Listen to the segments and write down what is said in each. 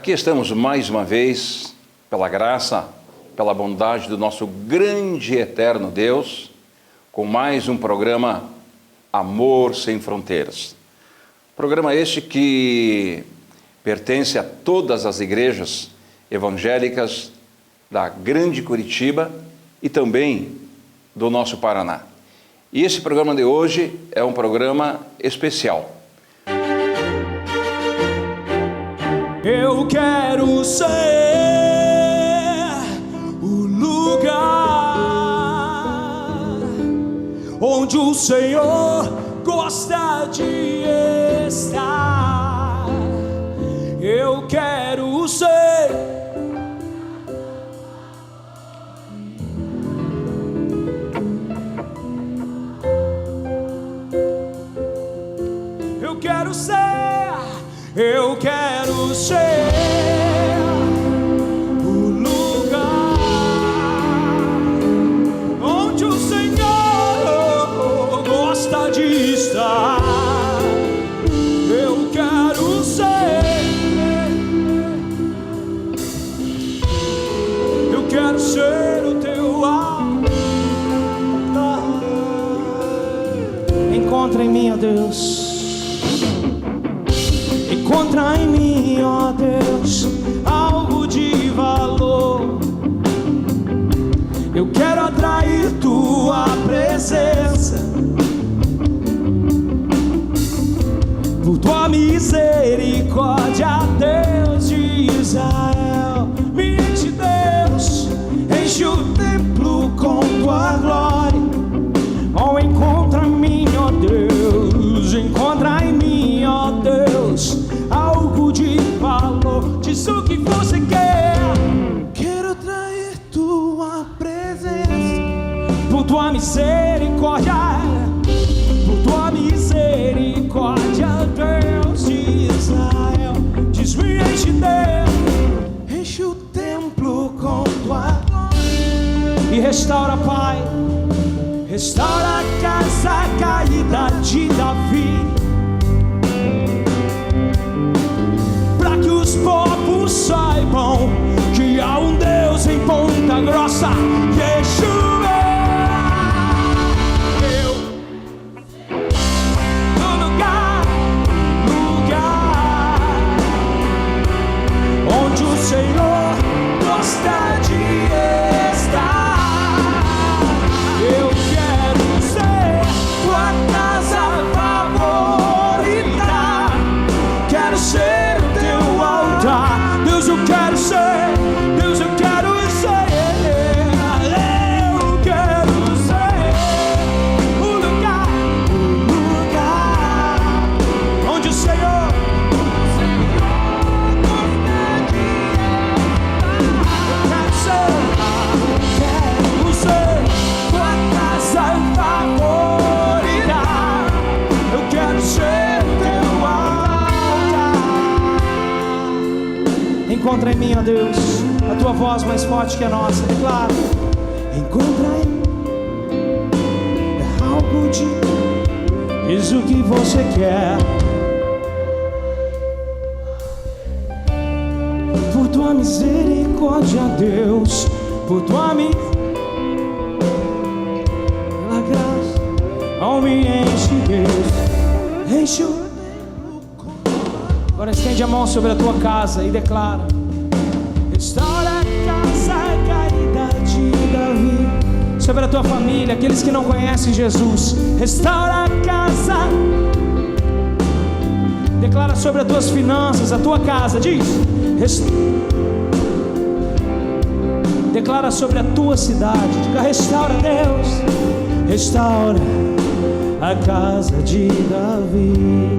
Aqui estamos mais uma vez, pela graça, pela bondade do nosso grande e eterno Deus, com mais um programa Amor Sem Fronteiras. Programa este que pertence a todas as igrejas evangélicas da Grande Curitiba e também do nosso Paraná. E esse programa de hoje é um programa especial. Eu quero ser o lugar onde o Senhor gosta de estar. Eu quero ser Eu quero ser o lugar onde o Senhor gosta de estar. Eu quero ser o teu altar. Encontra em mim, ó Deus. Encontra em mim, ó Deus, algo de valor. Eu quero atrair tua presença, por tua misericórdia, Deus de Israel. Me enche, Deus, enche o templo com tua glória. Oh, encontra em mim, ó Deus, encontra em mim, ó Deus, algo de valor. Diz o que você quer. Quero atrair tua presença, por tua misericórdia, por tua misericórdia, Deus de Israel. Diz, me enche, Deus, enche o templo com tua glória. E restaura, Pai, restaura a casa caída de Davi, para que os povos saibam que há um Deus em Ponta Grossa, Yeshua. No lugar onde o Senhor gosta de estar. Eu quero ser tua casa favorita. Quero ser o teu altar. Deus, eu quero ser. Deus, eu quero ser. Eu quero ser o lugar onde o Senhor gosta de estar. Quero ser tua casa favorita. Eu quero ser teu altar. Encontra em mim, ó Deus, a tua voz mais forte que a nossa. Declara. Encontra em mim, é algo de diz o que você quer. Por tua misericórdia, Deus, por tua pela graça, oh, me enche, Deus, enche o templo com. Agora estende a mão sobre a tua casa e declara. Restaura a casa caída de Davi. Sobre a tua família, aqueles que não conhecem Jesus, restaura a casa. Declara sobre as tuas finanças, a tua casa, diz. Declara sobre a tua cidade, diga, restaura, Deus, restaura a casa de Davi.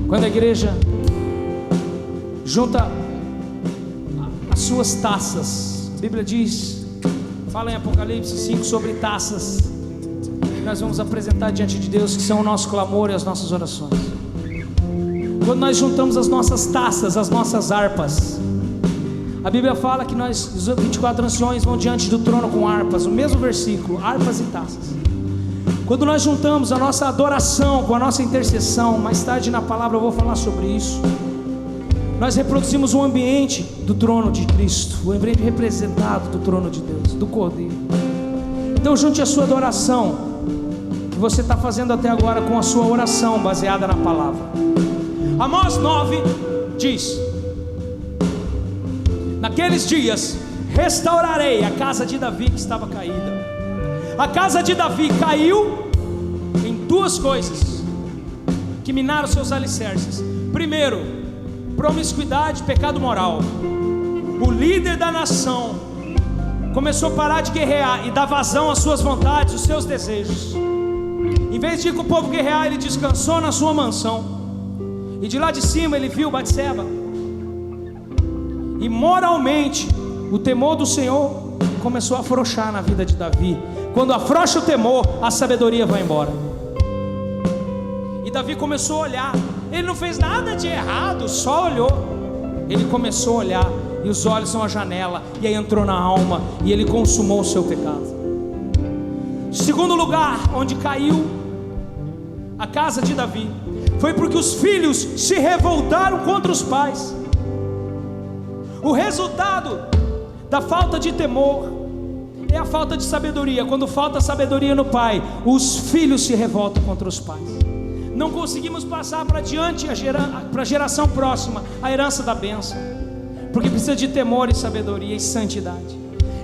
Quando a igreja junta suas taças. A Bíblia diz, fala em Apocalipse 5 sobre taças. Nós vamos apresentar diante de Deus, que são o nosso clamor e as nossas orações. Quando nós juntamos as nossas taças, as nossas harpas, a Bíblia fala que nós, os 24 anciões, vão diante do trono com harpas. O mesmo versículo, harpas e taças. Quando nós juntamos a nossa adoração com a nossa intercessão, mais tarde na palavra eu vou falar sobre isso, nós reproduzimos um ambiente do trono de Cristo, o ambiente representado do trono de Deus, do Cordeiro. Então junte a sua adoração, que você está fazendo até agora, com a sua oração baseada na palavra. Amós 9 diz: naqueles dias restaurarei a casa de Davi que estava caída. A casa de Davi caiu em duas coisas que minaram seus alicerces. Primeiro, promiscuidade, pecado moral. O líder da nação começou a parar de guerrear e dar vazão às suas vontades, aos seus desejos. Em vez de ir com o povo guerrear, ele descansou na sua mansão, e de lá de cima ele viu Batseba. E moralmente, o temor do Senhor começou a afrouxar na vida de Davi. Quando afrouxa o temor, a sabedoria vai embora. E Davi começou a olhar. Ele não fez nada de errado, só olhou. Ele começou a olhar, e os olhos são a janela, e aí entrou na alma, e ele consumou o seu pecado. Segundo lugar, onde caiu a casa de Davi, foi porque os filhos se revoltaram contra os pais. O resultado da falta de temor é a falta de sabedoria. Quando falta sabedoria no pai, os filhos se revoltam contra os pais. Não conseguimos passar para diante, para a geração próxima, a herança da bênção, porque precisa de temor e sabedoria e santidade.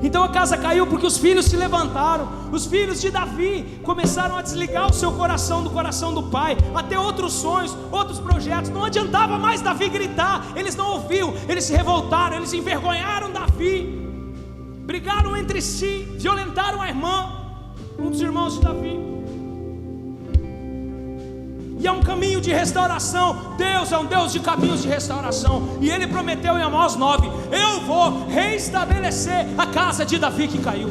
Então a casa caiu porque os filhos se levantaram. Os filhos de Davi começaram a desligar o seu coração do coração do pai, a ter outros sonhos, outros projetos. Não adiantava mais Davi gritar, eles não ouviam, eles se revoltaram, eles envergonharam Davi, brigaram entre si, violentaram a irmã, um dos irmãos de Davi. E é um caminho de restauração. Deus é um Deus de caminhos de restauração. E Ele prometeu em Amós 9: eu vou reestabelecer a casa de Davi que caiu.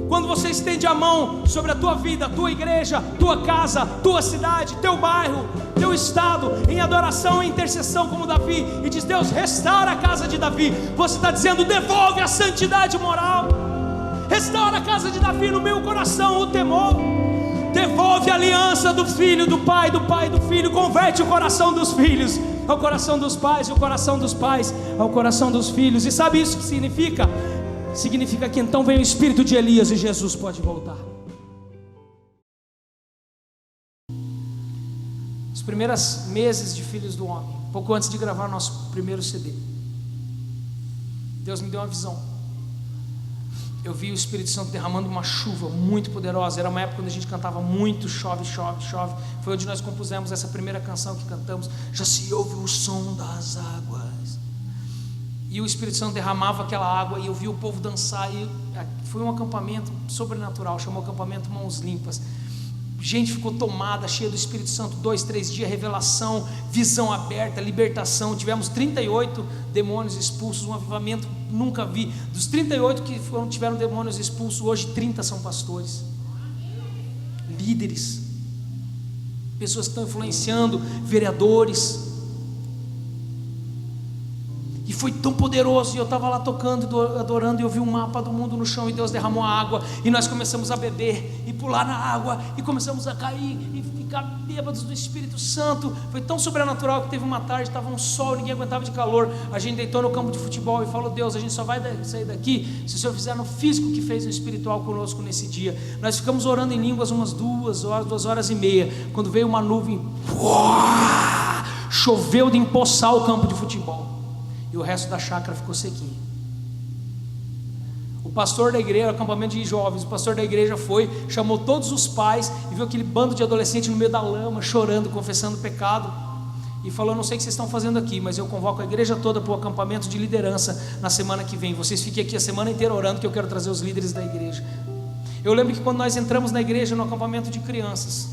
Quando você estende a mão sobre a tua vida, tua igreja, tua casa, tua cidade, teu bairro, teu estado, em adoração e intercessão como Davi, e diz: Deus, restaura a casa de Davi, você está dizendo: devolve a santidade moral, restaura a casa de Davi no meu coração, o temor. Devolve a aliança do filho, do pai do filho. Converte o coração dos filhos ao coração dos pais, e o coração dos pais ao coração dos filhos. E sabe isso que significa? Significa que então vem o espírito de Elias e Jesus pode voltar. Os primeiros meses de Filhos do Homem, pouco antes de gravar nosso primeiro CD, Deus me deu uma visão. Eu vi o Espírito Santo derramando uma chuva muito poderosa. Era uma época quando a gente cantava muito chove, chove, chove. Foi onde nós compusemos essa primeira canção que cantamos: já se ouve o som das águas. E o Espírito Santo derramava aquela água, e eu vi o povo dançar. E foi um acampamento sobrenatural, chamou acampamento Mãos Limpas. Gente ficou tomada, cheia do Espírito Santo, 2, 3 dias, revelação, visão aberta, libertação. Tivemos 38 demônios expulsos, um avivamento nunca vi. Dos 38 que tiveram demônios expulsos, hoje 30 são pastores, líderes, pessoas que estão influenciando, vereadores. E foi tão poderoso, e eu estava lá tocando, adorando, e eu vi um mapa do mundo no chão, e Deus derramou a água, e nós começamos a beber, e pular na água, e começamos a cair, e ficar bêbados do Espírito Santo. Foi tão sobrenatural que teve uma tarde, estava um sol, ninguém aguentava de calor. A gente deitou no campo de futebol e falou: Deus, a gente só vai sair daqui se o Senhor fizer no físico o que fez no espiritual conosco nesse dia. Nós ficamos orando em línguas umas 2 horas e meia, quando veio uma nuvem, choveu de empoçar o campo de futebol, e o resto da chácara ficou sequinho. O pastor da igreja, acampamento de jovens, o pastor da igreja foi, chamou todos os pais, e viu aquele bando de adolescentes no meio da lama, chorando, confessando pecado, e falou: não sei o que vocês estão fazendo aqui, mas eu convoco a igreja toda para o acampamento de liderança na semana que vem. Vocês fiquem aqui a semana inteira orando, que eu quero trazer os líderes da igreja. Eu lembro que quando nós entramos na igreja, no acampamento de crianças,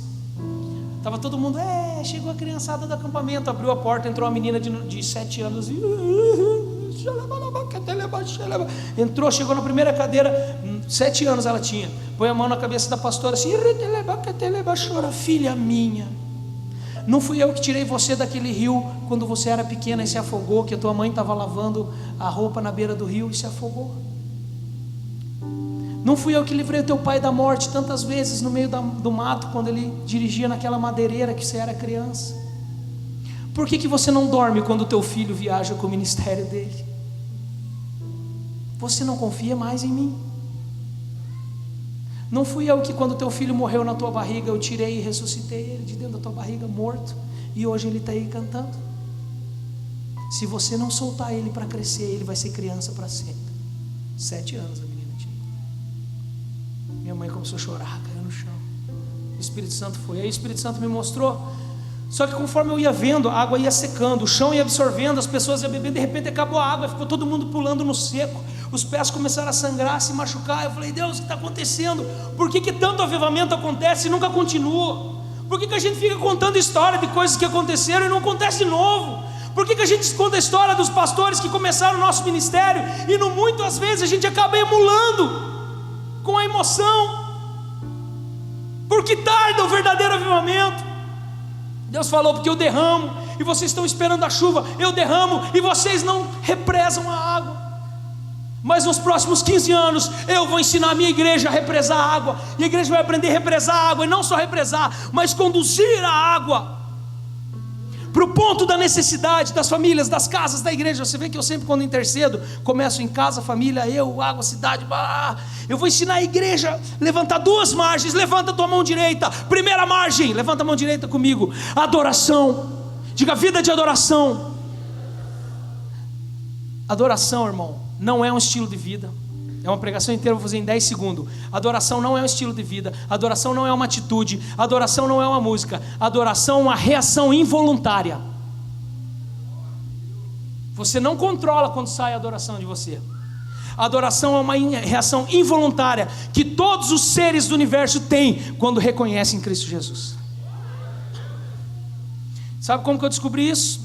estava todo mundo, chegou a criançada do acampamento, abriu a porta, entrou uma menina de 7 anos, Entrou, chegou na primeira cadeira, 7 anos ela tinha. Põe a mão na cabeça da pastora assim: filha minha, não fui eu que tirei você daquele rio quando você era pequena e se afogou, que a tua mãe estava lavando a roupa na beira do rio e se afogou? Não fui eu que livrei o teu pai da morte tantas vezes no meio do mato, quando ele dirigia naquela madeireira que você era criança? Por que você não dorme quando o teu filho viaja com o ministério dele? Você não confia mais em mim? Não fui eu que, quando teu filho morreu na tua barriga, eu tirei e ressuscitei ele de dentro da tua barriga morto, e hoje ele está aí cantando? Se você não soltar ele para crescer, ele vai ser criança para sempre. 7 anos a menina tinha. Minha mãe começou a chorar, caiu no chão. O Espírito Santo foi, aí o Espírito Santo me mostrou. Só que conforme eu ia vendo, a água ia secando, o chão ia absorvendo, as pessoas iam bebendo, de repente acabou a água, ficou todo mundo pulando no seco, os pés começaram a sangrar, a se machucar. Eu falei: Deus, o que está acontecendo? Por que tanto avivamento acontece e nunca continua? Por que a gente fica contando história de coisas que aconteceram e não acontece de novo? Por que a gente conta a história dos pastores que começaram o nosso ministério e muitas vezes a gente acaba emulando com a emoção? Porque tarda o verdadeiro avivamento. Deus falou: porque eu derramo e vocês estão esperando a chuva, eu derramo e vocês não represam a água. Mas nos próximos 15 anos eu vou ensinar a minha igreja a represar a água, e a igreja vai aprender a represar a água, e não só represar, mas conduzir a água para o ponto da necessidade das famílias, das casas, da igreja. Você vê que eu sempre, quando intercedo, começo em casa, família, eu, água, cidade. Eu vou ensinar a igreja a levantar 2 margens. Levanta a tua mão direita. Primeira margem, levanta a mão direita comigo. Adoração. Diga: vida de adoração. Adoração, irmão, não é um estilo de vida. É uma pregação inteira, vou fazer em 10 segundos. Adoração não é um estilo de vida. Adoração não é uma atitude. Adoração não é uma música. Adoração é uma reação involuntária. Você não controla quando sai a adoração de você. Adoração é uma reação involuntária que todos os seres do universo têm quando reconhecem Cristo Jesus. Sabe como que eu descobri isso?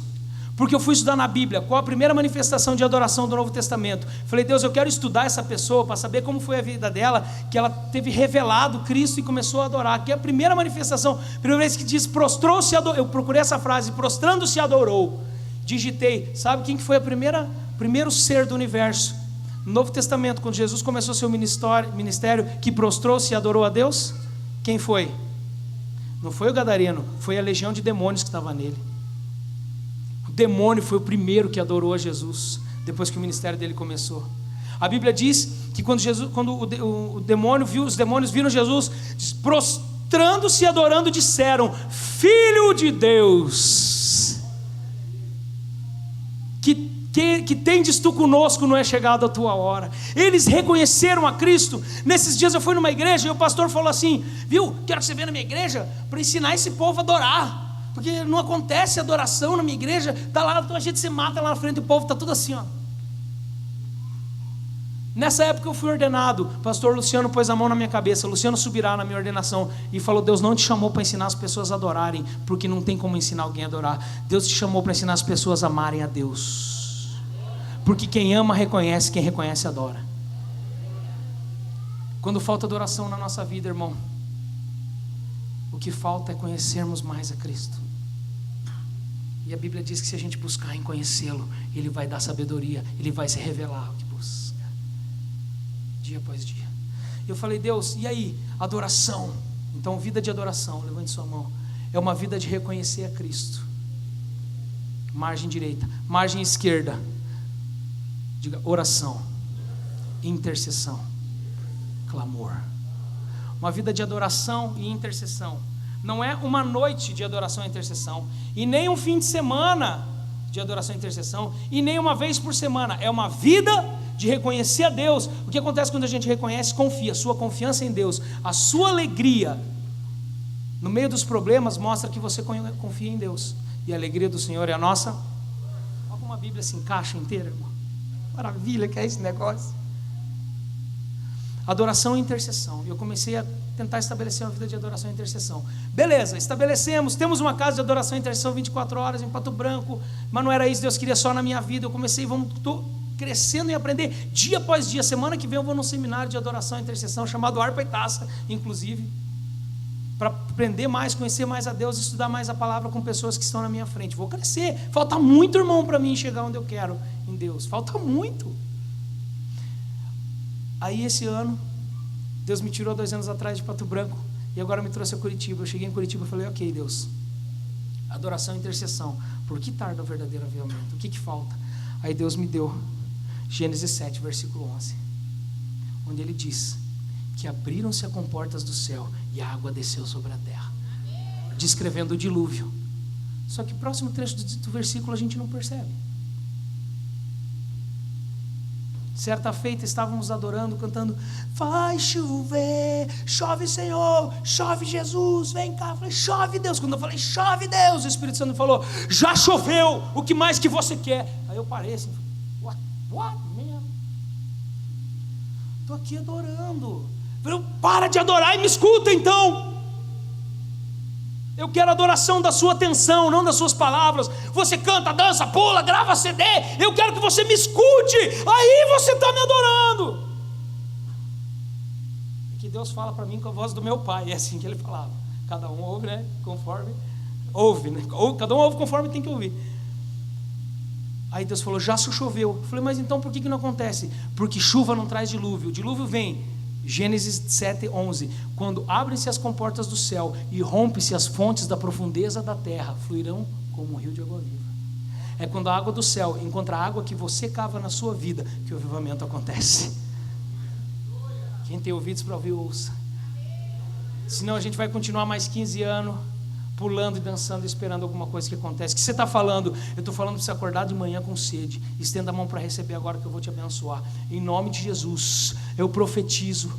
Porque eu fui estudar na Bíblia qual a primeira manifestação de adoração do Novo Testamento. Falei: Deus, eu quero estudar essa pessoa para saber como foi a vida dela, que ela teve revelado Cristo e começou a adorar. Que é a primeira manifestação, primeira vez que diz prostrou-se, eu procurei essa frase, prostrando-se adorou. Digitei, sabe quem que foi primeiro ser do universo no Novo Testamento, quando Jesus começou seu ministério, que prostrou-se e adorou a Deus? Quem foi? Não foi o gadareno, foi a legião de demônios que estava nele. O demônio foi o primeiro que adorou a Jesus, depois que o ministério dele começou. A Bíblia diz que quando os demônios viram Jesus, prostrando-se e adorando, disseram: Filho de Deus, que tendes tu conosco, não é chegada a tua hora. Eles reconheceram a Cristo. Nesses dias eu fui numa igreja e o pastor falou assim: viu, quero que você venha na minha igreja para ensinar esse povo a adorar, porque não acontece adoração na minha igreja. Está lá, a gente se mata lá na frente, o povo está tudo assim, ó. Nessa época eu fui ordenado. O pastor Luciano pôs a mão na minha cabeça. Luciano Subirá, na minha ordenação, e falou: Deus não te chamou para ensinar as pessoas a adorarem, porque não tem como ensinar alguém a adorar. Deus te chamou para ensinar as pessoas a amarem a Deus, porque quem ama reconhece, quem reconhece adora. Quando falta adoração na nossa vida, irmão, o que falta é conhecermos mais a Cristo. E a Bíblia diz que se a gente buscar em conhecê-lo, Ele vai dar sabedoria, Ele vai se revelar o que busca, dia após dia. Eu falei: Deus, e aí? Adoração. Então, vida de adoração, levante sua mão, é uma vida de reconhecer a Cristo. Margem direita, margem esquerda, diga: oração, intercessão, clamor. Uma vida de adoração e intercessão não é uma noite de adoração e intercessão, e nem um fim de semana de adoração e intercessão, e nem uma vez por semana. É uma vida de reconhecer a Deus. O que acontece quando a gente reconhece? Confia. Sua confiança em Deus, a sua alegria no meio dos problemas mostra que você confia em Deus, e a alegria do Senhor é a nossa. Olha como a Bíblia se encaixa inteira, irmão. Maravilha que é esse negócio. Adoração e intercessão. E eu comecei a tentar estabelecer uma vida de adoração e intercessão. Beleza, estabelecemos, temos uma casa de adoração e intercessão 24 horas em Pato Branco, mas não era isso, Deus queria só na minha vida. Eu comecei, crescendo em aprender dia após dia. Semana que vem eu vou num seminário de adoração e intercessão chamado Harpa e Taça, inclusive, para aprender mais, conhecer mais a Deus, estudar mais a palavra com pessoas que estão na minha frente. Vou crescer. Falta muito, irmão, para mim chegar onde eu quero em Deus. Falta muito. Aí esse ano, Deus me tirou 2 anos atrás de Pato Branco e agora me trouxe a Curitiba. Eu cheguei em Curitiba e falei, ok, Deus, adoração e intercessão. Por que tarda o verdadeiro avivamento? O que falta? Aí Deus me deu Gênesis 7, versículo 11, onde ele diz que abriram-se as comportas do céu e a água desceu sobre a terra, descrevendo o dilúvio. Só que o próximo trecho do versículo a gente não percebe. Certa feita estávamos adorando, cantando, vai chover, chove Senhor, chove Jesus, vem cá. Eu falei, chove Deus. Quando eu falei, chove Deus, o Espírito Santo falou, já choveu, o que mais que você quer? Aí eu parei assim, what man? Estou aqui adorando. Eu, para de adorar e me escuta então. Eu quero a adoração da sua atenção, não das suas palavras. Você canta, dança, pula, grava CD. Eu quero que você me escute. Aí você está me adorando. É que Deus fala para mim com a voz do meu pai. É assim que ele falava. Cada um ouve, né? Conforme ouve, né? Cada um ouve conforme tem que ouvir. Aí Deus falou, já choveu. Eu falei, mas então por que não acontece? Porque chuva não traz dilúvio. O dilúvio vem, Gênesis 7:11, quando abrem-se as comportas do céu e rompe-se as fontes da profundeza da terra, fluirão como um rio de água viva. É quando a água do céu encontra a água que você cava na sua vida que o avivamento acontece. Quem tem ouvidos para ouvir, ouça. Senão a gente vai continuar mais 15 anos pulando e dançando, esperando alguma coisa que acontece. O que você está falando? Eu estou falando para você acordar de manhã com sede. Estenda a mão para receber agora que eu vou te abençoar. Em nome de Jesus, eu profetizo.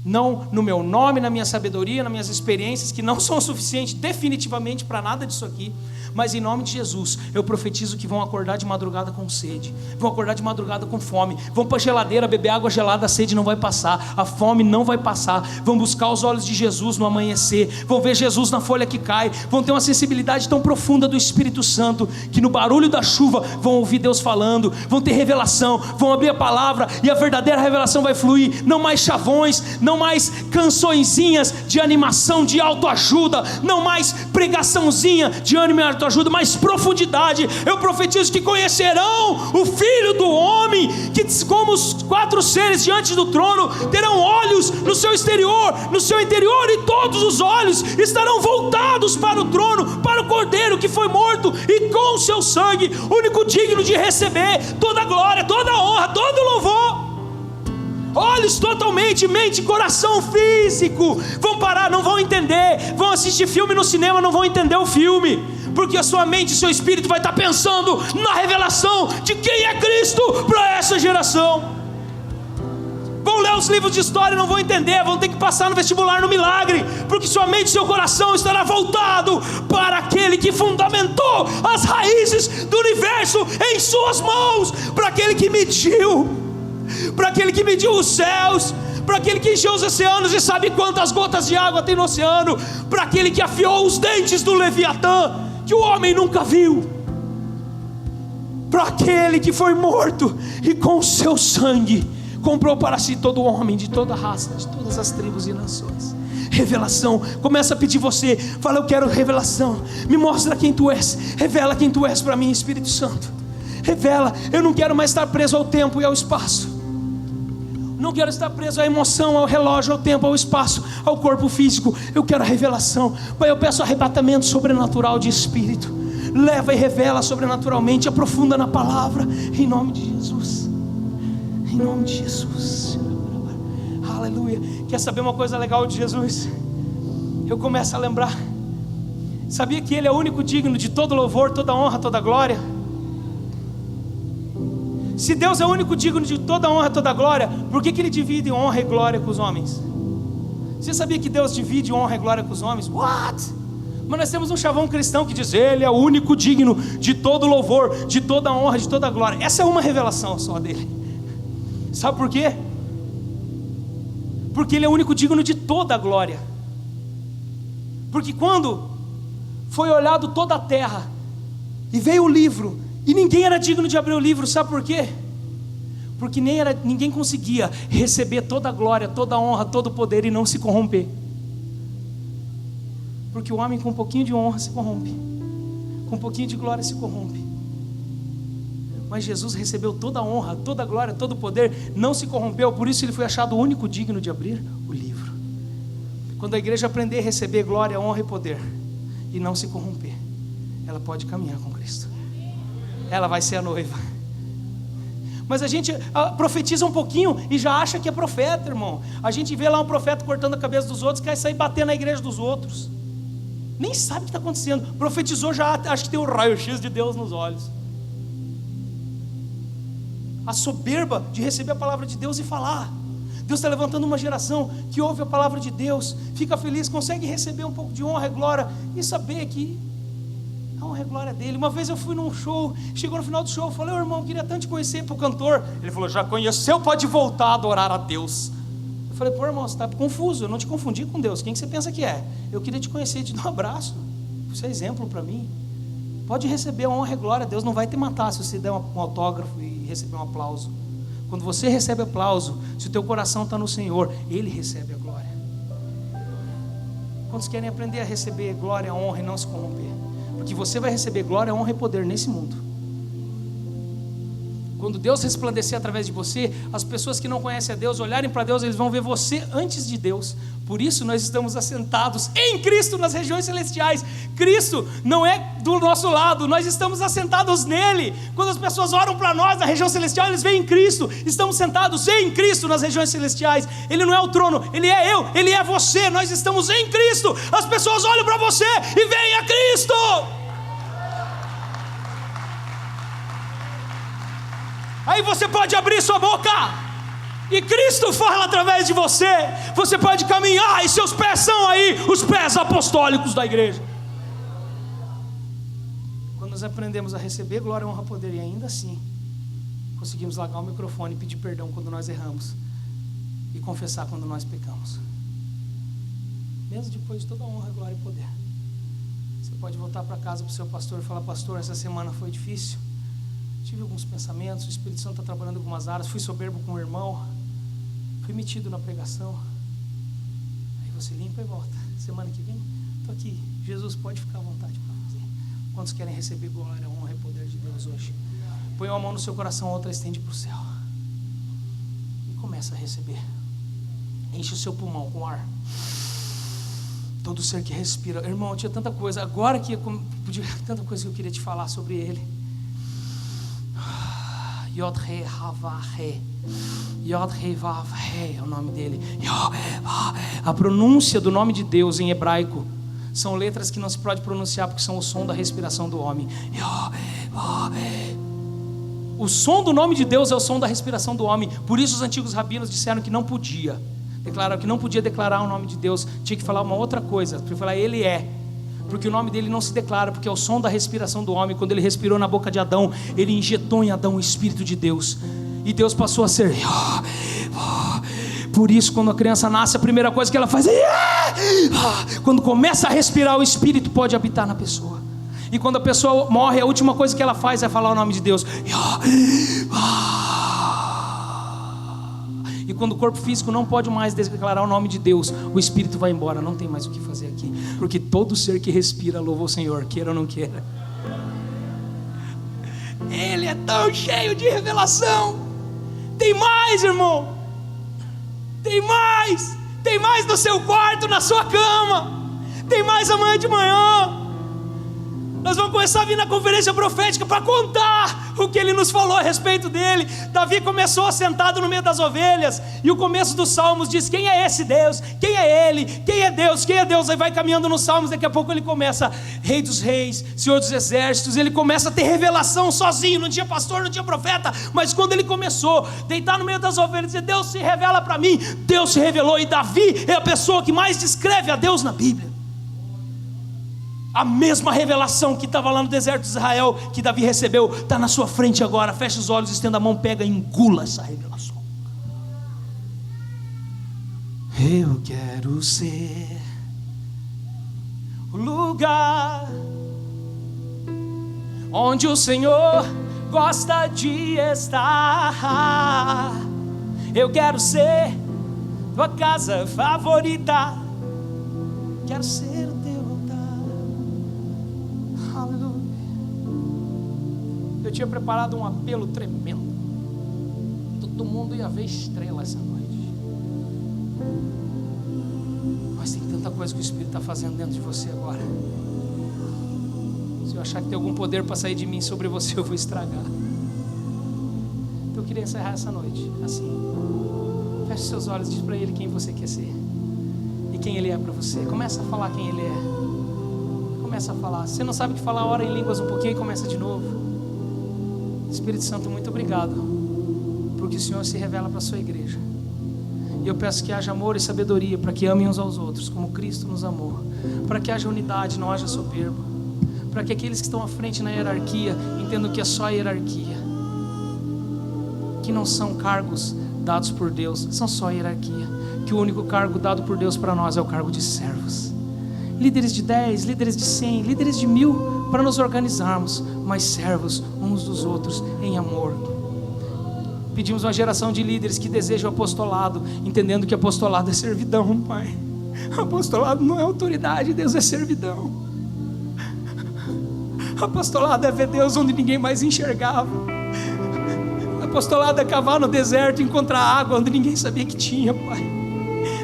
Não no meu nome, na minha sabedoria, nas minhas experiências, que não são suficientes definitivamente para nada disso aqui, mas em nome de Jesus, eu profetizo que vão acordar de madrugada com sede, vão acordar de madrugada com fome, vão para a geladeira beber água gelada, a sede não vai passar, a fome não vai passar, vão buscar os olhos de Jesus no amanhecer, vão ver Jesus na folha que cai, vão ter uma sensibilidade tão profunda do Espírito Santo, que no barulho da chuva vão ouvir Deus falando, vão ter revelação, vão abrir a palavra e a verdadeira revelação vai fluir, não mais chavões, não mais cançõezinhas de animação, de autoajuda, não mais pregaçãozinha de ânimo e autoajuda, mas profundidade. Eu profetizo que conhecerão o Filho do Homem, que como os 4 seres diante do trono, terão olhos no seu exterior, no seu interior, e todos os olhos estarão voltados para o trono, para o Cordeiro que foi morto, e com o seu sangue, único digno de receber toda a glória, toda a honra, todo o louvor. Olhos totalmente, mente, coração físico, vão parar, não vão entender, vão assistir filme no cinema, não vão entender o filme, porque a sua mente e seu espírito vai estar pensando na revelação de quem é Cristo para essa geração. Vão ler os livros de história e não vão entender, vão ter que passar no vestibular no milagre, porque sua mente e seu coração estará voltado para aquele que fundamentou as raízes do universo em suas mãos, para aquele que mediu, para aquele que mediu os céus, para aquele que encheu os oceanos e sabe quantas gotas de água tem no oceano, para aquele que afiou os dentes do Leviatã, que o homem nunca viu, para aquele que foi morto e com o seu sangue comprou para si todo homem de toda raça, de todas as tribos e nações. Revelação, começa a pedir você, fala, eu quero revelação, me mostra quem tu és, revela quem tu és para mim, Espírito Santo, revela. Eu não quero mais estar preso ao tempo e ao espaço, não quero estar preso à emoção, ao relógio, ao tempo, ao espaço, ao corpo físico. Eu quero a revelação. Pai, eu peço arrebatamento sobrenatural de espírito. Leva e revela sobrenaturalmente, aprofunda na palavra, em nome de Jesus, em nome de Jesus. Aleluia. Quer saber uma coisa legal de Jesus? Eu começo a lembrar, sabia que Ele é o único digno de todo louvor, toda honra, toda glória? Se Deus é o único digno de toda honra, toda glória, por que Ele divide honra e glória com os homens? Você sabia que Deus divide honra e glória com os homens? What? Mas nós temos um chavão cristão que diz, Ele é o único digno de todo louvor, de toda honra, de toda glória. Essa é uma revelação só dele. Sabe por quê? Porque Ele é o único digno de toda a glória. Porque quando foi olhado toda a terra e veio o livro, e ninguém era digno de abrir o livro, sabe por quê? Porque ninguém conseguia receber toda a glória, toda a honra, todo o poder e não se corromper. Porque o homem com um pouquinho de honra se corrompe, com um pouquinho de glória se corrompe. Mas Jesus recebeu toda a honra, toda a glória, todo o poder, não se corrompeu, por isso ele foi achado o único digno de abrir o livro. Quando a igreja aprender a receber glória, honra e poder e não se corromper, ela pode caminhar com Cristo. Ela vai ser a noiva. Mas a gente profetiza um pouquinho e já acha que é profeta, irmão. A gente vê lá um profeta cortando a cabeça dos outros, quer sair batendo na igreja dos outros. Nem sabe o que está acontecendo. Profetizou, já acha que tem um raio-x de Deus nos olhos. A soberba de receber a palavra de Deus e falar. Deus está levantando uma geração que ouve a palavra de Deus, fica feliz, consegue receber um pouco de honra e glória e saber que a honra e glória dele. Uma vez eu fui num show, chegou no final do show, eu falei: irmão, eu queria tanto te conhecer para o cantor. Ele falou: já conheceu, pode voltar a adorar a Deus. Eu falei: pô, irmão, você está confuso, eu não te confundi com Deus, quem que você pensa que é? Eu queria te conhecer, te dar um abraço, você é exemplo para mim. Pode receber a honra e glória, Deus não vai te matar se você der um autógrafo e receber um aplauso. Quando você recebe aplauso, se o teu coração está no Senhor, Ele recebe a glória. Quantos querem aprender a receber glória, honra e não se corromper? Porque você vai receber glória, honra e poder nesse mundo. Quando Deus resplandecer através de você, as pessoas que não conhecem a Deus, olharem para Deus, eles vão ver você antes de Deus. Por isso nós estamos assentados em Cristo nas regiões celestiais. Cristo não é do nosso lado, nós estamos assentados nele. Quando as pessoas oram para nós na região celestial, eles veem Cristo. Estamos sentados em Cristo nas regiões celestiais. Ele não é o trono, Ele é eu, Ele é você. Nós estamos em Cristo. As pessoas olham para você e veem a Cristo. Aí você pode abrir sua boca e Cristo fala através de você. Você pode caminhar e seus pés são aí os pés apostólicos da igreja. Quando nós aprendemos a receber glória, honra, poder, e ainda assim conseguimos largar o microfone e pedir perdão quando nós erramos e confessar quando nós pecamos, mesmo depois de toda a honra, glória e poder, você pode voltar para casa para o seu pastor e falar: pastor, essa semana foi difícil, tive alguns pensamentos, o Espírito Santo está trabalhando em algumas áreas, fui soberbo com o irmão, fui metido na pregação. Aí você limpa e volta. Semana que vem, estou aqui, Jesus, pode ficar à vontade para fazer. Quantos querem receber glória, honra e poder de Deus hoje? Põe uma mão no seu coração, a outra estende para o céu e começa a receber. Enche o seu pulmão com ar. Todo ser que respira. Irmão, tinha tanta coisa, agora que tanta coisa que eu queria te falar sobre ele. Yod-He Havahe, Yod-He Vav-He é o nome dele. A pronúncia do nome de Deus em hebraico são letras que não se pode pronunciar porque são o som da respiração do homem. O som do nome de Deus é o som da respiração do homem. Por isso os antigos rabinos disseram que não podia declarar o nome de Deus, tinha que falar uma outra coisa, para falar Ele é. Porque o nome dele não se declara, porque é o som da respiração do homem. Quando ele respirou na boca de Adão, ele injetou em Adão o Espírito de Deus, e Deus passou a ser. Por isso, quando a criança nasce, a primeira coisa que ela faz é... Quando começa a respirar, o Espírito pode habitar na pessoa. E quando a pessoa morre, a última coisa que ela faz é falar o nome de Deus. E quando o corpo físico não pode mais declarar o nome de Deus, o Espírito vai embora, não tem mais o que fazer aqui. Porque todo ser que respira louva o Senhor, queira ou não queira. Ele é tão cheio de revelação. Tem mais, irmão. Tem mais no seu quarto, na sua cama. Tem mais amanhã de manhã. Nós vamos começar a vir na conferência profética para contar o que ele nos falou a respeito dele. Davi começou sentado no meio das ovelhas, e o começo dos Salmos diz: quem é esse Deus? Quem é ele? Quem é Deus? Quem é Deus? Aí vai caminhando nos Salmos, daqui a pouco ele começa: Rei dos reis, Senhor dos exércitos. Ele começa a ter revelação sozinho, não tinha pastor, não tinha profeta. Mas quando ele começou a deitar no meio das ovelhas e dizer: Deus se revela para mim, Deus se revelou. E Davi é a pessoa que mais descreve a Deus na Bíblia. A mesma revelação que estava lá no deserto de Israel, que Davi recebeu, está na sua frente agora. Fecha os olhos, estenda a mão, pega e engula essa revelação. Eu quero ser o lugar onde o Senhor gosta de estar. Eu quero ser tua casa favorita, quero ser o teu altar. Aleluia. Eu tinha preparado um apelo tremendo. Todo mundo ia ver estrela essa noite. Mas tem tanta coisa que o Espírito está fazendo dentro de você agora. Se eu achar que tem algum poder para sair de mim sobre você, eu vou estragar. Então eu queria encerrar essa noite assim. Feche seus olhos e diz para Ele quem você quer ser e quem Ele é para você. Começa a falar quem Ele é. Começa a falar. Se você não sabe o que falar, ora em línguas um pouquinho e começa de novo. Espírito Santo, muito obrigado, porque o Senhor se revela para a sua igreja. E eu peço que haja amor e sabedoria para que amem uns aos outros como Cristo nos amou, para que haja unidade, não haja soberba, para que aqueles que estão à frente na hierarquia entendam que é só hierarquia, que não são cargos dados por Deus, são só hierarquia, que o único cargo dado por Deus para nós é o cargo de servos, líderes de 10, líderes de 100, líderes de 1000, para nos organizarmos, mas servos uns dos outros em amor. Pedimos uma geração de líderes que desejam o apostolado, entendendo que apostolado é servidão, Pai. Apostolado não é autoridade, Deus é servidão. Apostolado é ver Deus onde ninguém mais enxergava. Apostolado é cavar no deserto e encontrar água onde ninguém sabia que tinha, Pai.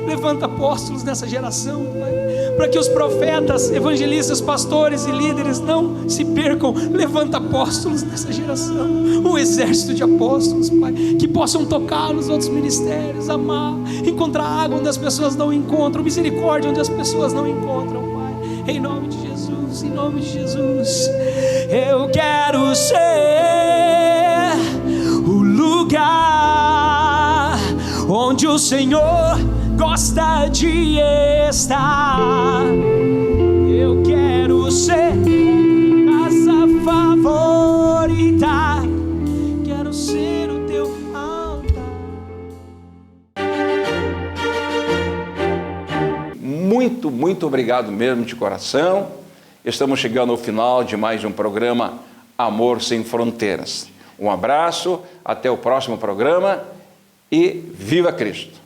Levanta apóstolos nessa geração, Pai, para que os profetas, evangelistas, pastores e líderes não se percam. Levanta apóstolos nessa geração, um exército de apóstolos, Pai, que possam tocar nos outros ministérios, amar, encontrar água onde as pessoas não encontram, misericórdia onde as pessoas não encontram, Pai, em nome de Jesus, em nome de Jesus. Eu quero ser o lugar onde o Senhor gosta de estar. Eu quero ser casa favorita, quero ser o teu altar. Muito obrigado mesmo de coração. Estamos chegando ao final de mais um programa Amor Sem Fronteiras. Um abraço, até o próximo programa e viva Cristo!